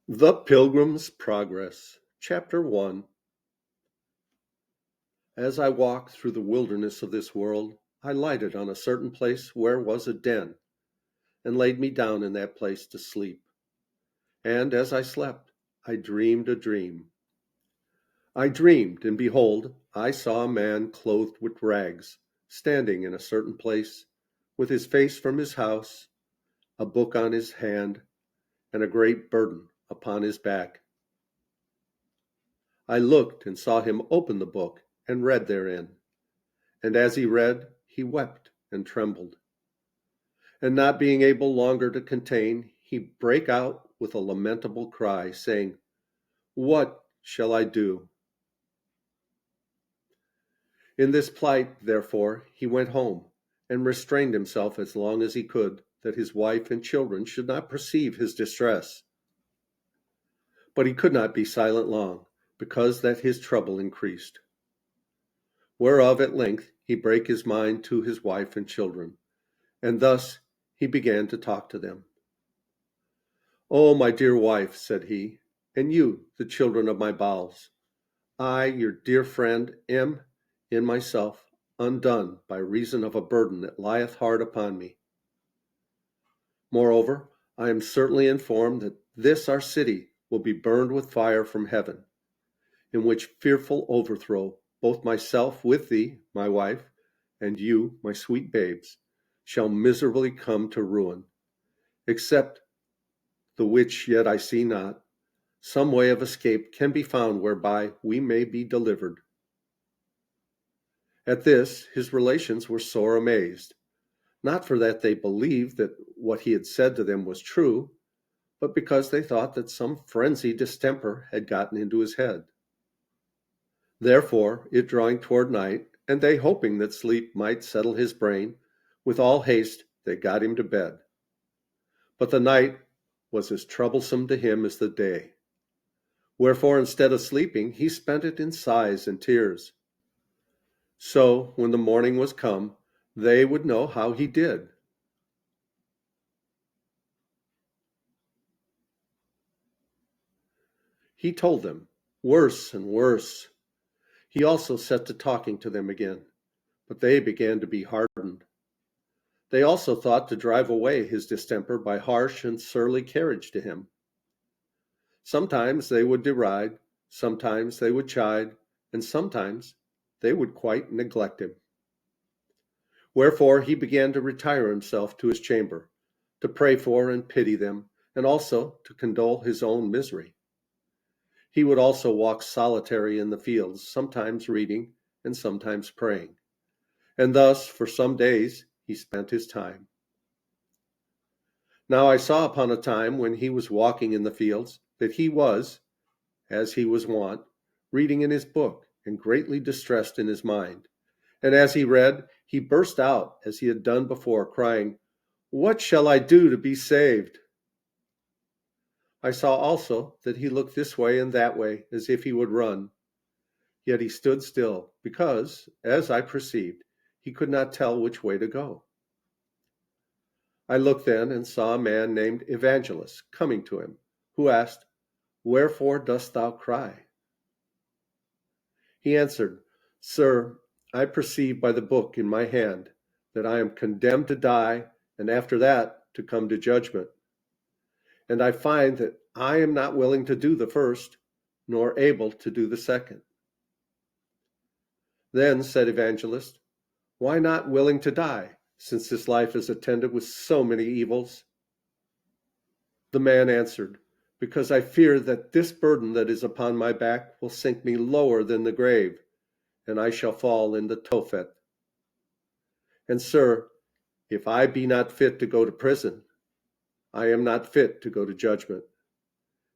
The Pilgrim's Progress, Chapter 1. As I walked through the wilderness of this world, I lighted on a certain place where was a den, and laid me down in that place to sleep. And as I slept, I dreamed a dream. I dreamed, and behold, I saw a man clothed with rags, standing in a certain place, with his face from his house, a book on his hand, and a great burden upon his back. I looked and saw him open the book and read therein. And as he read, he wept and trembled. And not being able longer to contain, he brake out with a lamentable cry, saying, "What shall I do?" In this plight, therefore, he went home, and restrained himself as long as he could, that his wife and children should not perceive his distress. But he could not be silent long, because that his trouble increased. Whereof at length he brake his mind to his wife and children, and thus he began to talk to them. "Oh, my dear wife," said he, "and you, the children of my bowels, I, your dear friend, am, in myself, undone by reason of a burden that lieth hard upon me. Moreover, I am certainly informed that this our city will be burned with fire from heaven, in which fearful overthrow both myself with thee, my wife, and you, my sweet babes, shall miserably come to ruin, except the which yet I see not, some way of escape can be found whereby we may be delivered." At this his relations were sore amazed, not for that they believed that what he had said to them was true, but because they thought that some frenzied distemper had gotten into his head. Therefore, it drawing toward night, and they hoping that sleep might settle his brain, with all haste they got him to bed. But the night was as troublesome to him as the day. Wherefore, instead of sleeping, he spent it in sighs and tears. So, when the morning was come, they would know how he did. He told them, worse and worse. He also set to talking to them again, but they began to be hardened. They also thought to drive away his distemper by harsh and surly carriage to him. Sometimes they would deride, sometimes they would chide, and sometimes they would quite neglect him. Wherefore he began to retire himself to his chamber, to pray for and pity them, and also to condole his own misery. He would also walk solitary in the fields, sometimes reading and sometimes praying. And thus, for some days, he spent his time. Now I saw upon a time when he was walking in the fields that he was, as he was wont, reading in his book, and greatly distressed in his mind. And as he read, he burst out, as he had done before, crying, "What shall I do to be saved?" I saw also that he looked this way and that way, as if he would run. Yet he stood still, because, as I perceived, he could not tell which way to go. I looked then and saw a man named Evangelist coming to him, who asked, "Wherefore dost thou cry?" He answered, "Sir, I perceive by the book in my hand that I am condemned to die, and after that to come to judgment. And I find that I am not willing to do the first, nor able to do the second." Then said Evangelist, "Why not willing to die, since this life is attended with so many evils?" The man answered, "Because I fear that this burden that is upon my back will sink me lower than the grave, and I shall fall into Tophet. And, sir, if I be not fit to go to prison, I am not fit to go to judgment,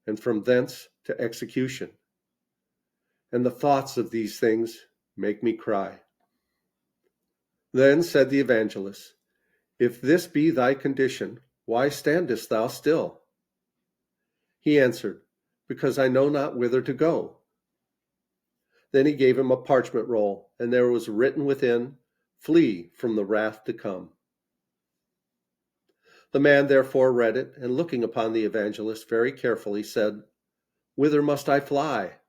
and from thence to execution. And the thoughts of these things make me cry." Then said the evangelist, "If this be thy condition, why standest thou still?" He answered, "Because I know not whither to go." Then he gave him a parchment roll, and there was written within, "Flee from the wrath to come." The man therefore read it, and looking upon the evangelist very carefully, said, "Whither must I fly?"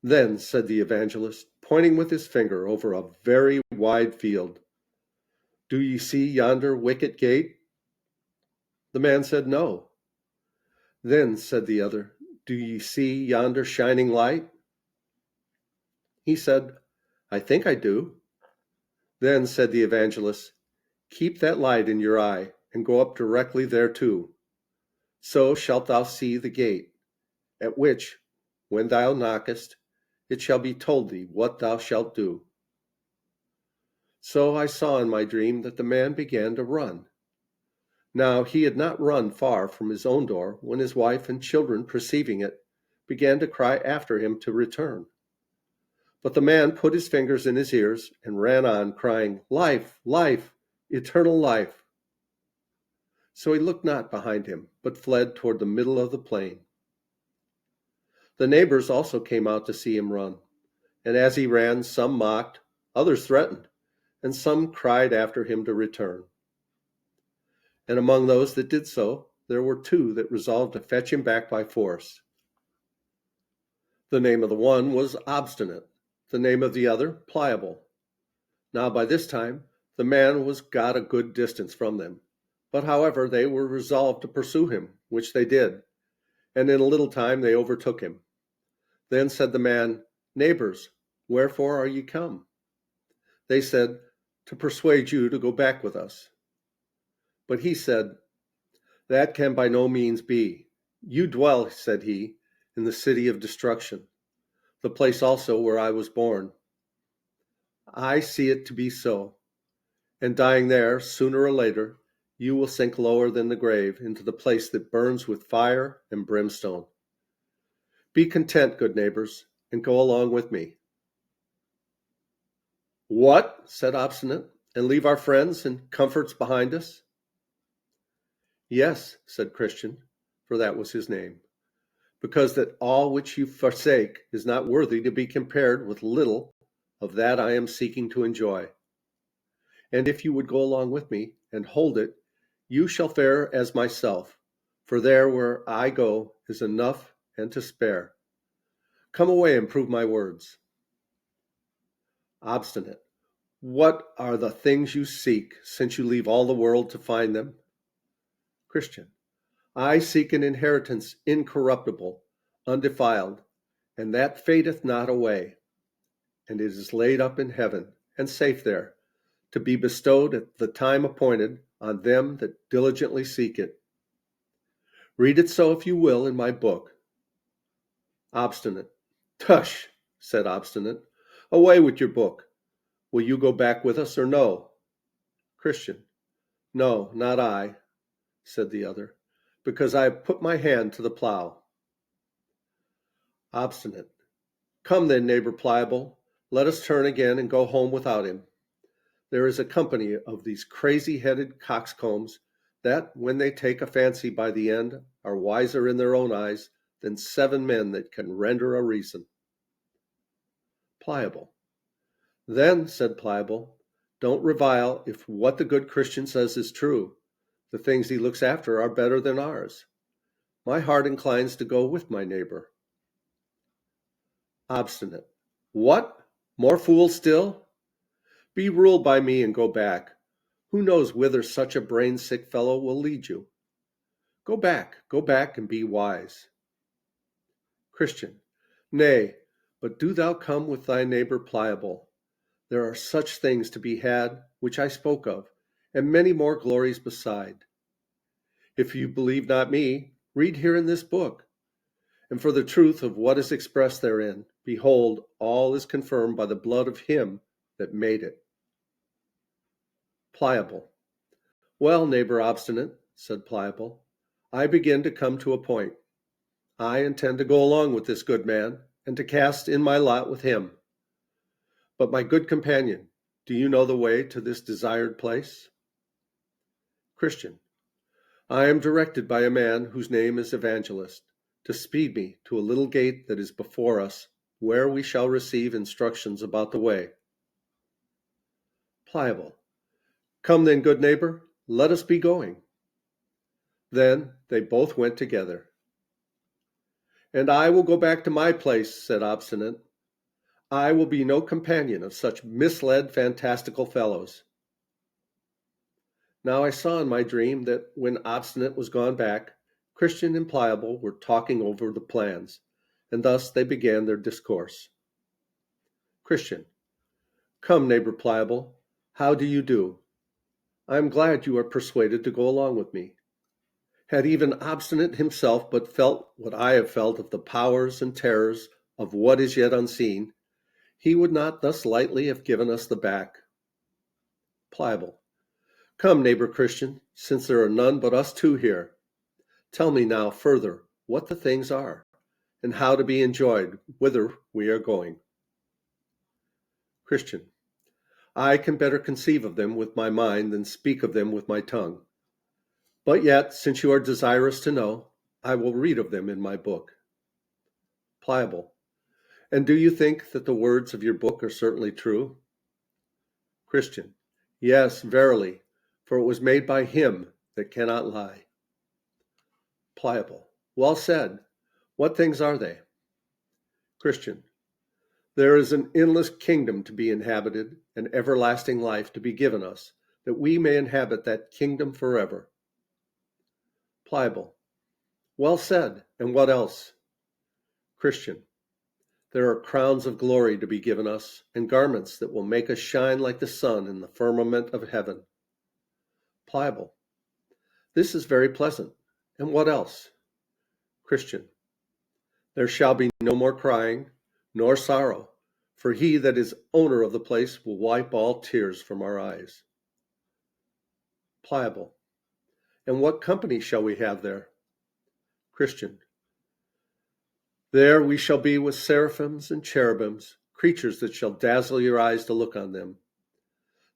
Then said the evangelist, pointing with his finger over a very wide field, "Do ye see yonder wicket gate?" The man said, "No." Then said the other, "Do ye see yonder shining light?" He said, "I think I do." Then said the evangelist, "Keep that light in your eye, and go up directly thereto. So shalt thou see the gate, at which, when thou knockest, it shall be told thee what thou shalt do." So I saw in my dream that the man began to run. Now he had not run far from his own door when his wife and children, perceiving it, began to cry after him to return. But the man put his fingers in his ears and ran on, crying, "Life, life, eternal life." So he looked not behind him, but fled toward the middle of the plain. The neighbors also came out to see him run, and as he ran, some mocked, others threatened, and some cried after him to return. And among those that did so, there were two that resolved to fetch him back by force. The name of the one was Obstinate, the name of the other Pliable. Now by this time the man was got a good distance from them. But however they were resolved to pursue him, which they did, and in a little time they overtook him. Then said the man, "Neighbors, wherefore are ye come?" They said, "To persuade you to go back with us." But he said, "That can by no means be. You dwell," said he, "in the city of destruction, the place also where I was born. I see it to be so, and dying there, sooner or later, you will sink lower than the grave into the place that burns with fire and brimstone. Be content, good neighbors, and go along with me." "What?" said Obstinate, "and leave our friends and comforts behind us?" "Yes," said Christian, for that was his name, "because that all which you forsake is not worthy to be compared with little of that I am seeking to enjoy. And if you would go along with me and hold it, you shall fare as myself, for there where I go is enough and to spare. Come away and prove my words." Obstinate. "What are the things you seek, since you leave all the world to find them?" Christian. "I seek an inheritance incorruptible, undefiled, and that fadeth not away, and it is laid up in heaven, and safe there, to be bestowed at the time appointed on them that diligently seek it. Read it so if you will in my book." Obstinate. "Tush," said Obstinate. "Away with your book. Will you go back with us or no?" Christian. "No, not I," said the other, "because I have put my hand to the plow." Obstinate. "Come then, neighbor Pliable, let us turn again and go home without him. There is a company of these crazy-headed coxcombs that, when they take a fancy by the end, are wiser in their own eyes than 7 men that can render a reason." Pliable. "Then," said Pliable, "don't revile if what the good Christian says is true. The things he looks after are better than ours. My heart inclines to go with my neighbor." Obstinate. "What? More fool still? Be ruled by me and go back. Who knows whither such a brain-sick fellow will lead you? Go back, and be wise." Christian. "Nay, but do thou come with thy neighbor Pliable. There are such things to be had which I spoke of, and many more glories beside. If you believe not me, read here in this book. And for the truth of what is expressed therein, behold, all is confirmed by the blood of him that made it." Pliable. "Well, neighbor Obstinate," said Pliable, "I begin to come to a point. I intend to go along with this good man, and to cast in my lot with him. But my good companion, do you know the way to this desired place?" Christian. "I am directed by a man whose name is Evangelist, to speed me to a little gate that is before us. where we shall receive instructions about the way. Pliable. Come then, good neighbor, let us be going. Then they both went together. And I will go back to my place, said Obstinate. I will be no companion of such misled, fantastical fellows. Now I saw in my dream that when Obstinate was gone back, Christian and Pliable were talking over the plans, and thus they began their discourse. Christian. Come, neighbor Pliable, how do you do? I am glad you are persuaded to go along with me. Had even Obstinate himself but felt what I have felt of the powers and terrors of what is yet unseen, he would not thus lightly have given us the back. Pliable. Come, neighbor Christian, since there are none but us two here. Tell me now further what the things are, and how to be enjoyed whither we are going. Christian. I can better conceive of them with my mind than speak of them with my tongue. But yet, since you are desirous to know, I will read of them in my book. Pliable. And do you think that the words of your book are certainly true? Christian. Yes, verily, for it was made by him that cannot lie. Pliable. Well said. What things are they? Christian. There is an endless kingdom to be inhabited, and everlasting life to be given us, that we may inhabit that kingdom forever. Pliable. Well said. And what else? Christian. There are crowns of glory to be given us, and garments that will make us shine like the sun in the firmament of heaven. Pliable. This is very pleasant. And what else? Christian. There shall be no more crying, nor sorrow, for he that is owner of the place will wipe all tears from our eyes. Pliable. And what company shall we have there? Christian. There we shall be with seraphims and cherubims, creatures that shall dazzle your eyes to look on them.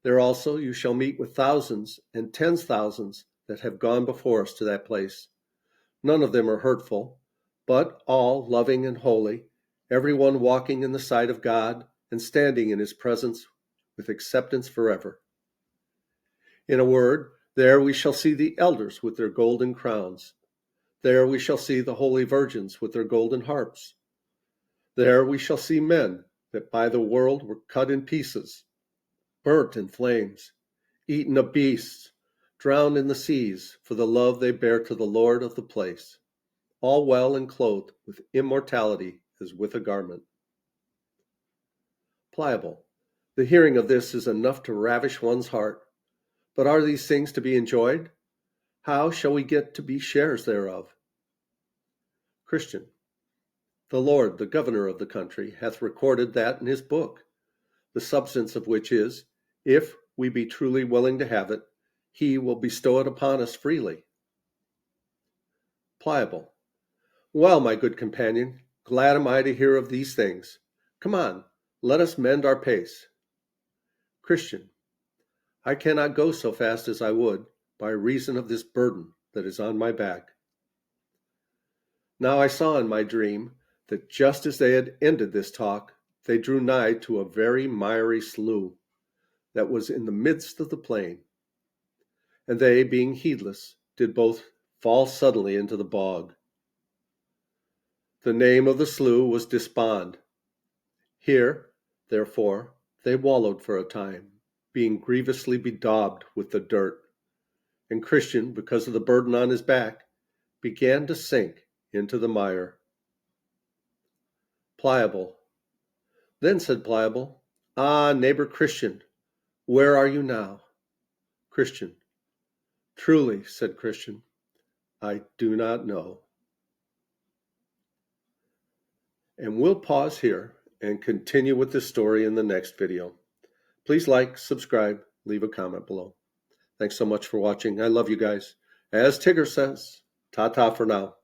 There also you shall meet with thousands and tens thousands that have gone before us to that place. None of them are hurtful, but all loving and holy, every one walking in the sight of God and standing in his presence with acceptance forever. In a word, there we shall see the elders with their golden crowns. There we shall see the holy virgins with their golden harps. There we shall see men that by the world were cut in pieces, burnt in flames, eaten of beasts, drowned in the seas for the love they bear to the Lord of the place, all well and clothed with immortality as with a garment. Pliable. The hearing of this is enough to ravish one's heart. But are these things to be enjoyed? How shall we get to be sharers thereof? Christian. The Lord, the governor of the country, hath recorded that in his book, the substance of which is, if we be truly willing to have it, he will bestow it upon us freely. Pliable. Well, my good companion, glad am I to hear of these things. Come on, let us mend our pace. Christian. I cannot go so fast as I would, by reason of this burden that is on my back. Now I saw in my dream that just as they had ended this talk, they drew nigh to a very miry slough that was in the midst of the plain. And they, being heedless, did both fall suddenly into the bog. The name of the slough was Despond. Here, therefore, they wallowed for a time, being grievously bedaubed with the dirt. And Christian, because of the burden on his back, began to sink into the mire. Pliable. Then said Pliable, Ah, neighbor Christian, where are you now? Christian. Truly, said Christian, I do not know. And we'll pause here and continue with this story in the next video. Please like, subscribe, leave a comment below. Thanks so much for watching. I love you guys. As Tigger says, ta-ta for now.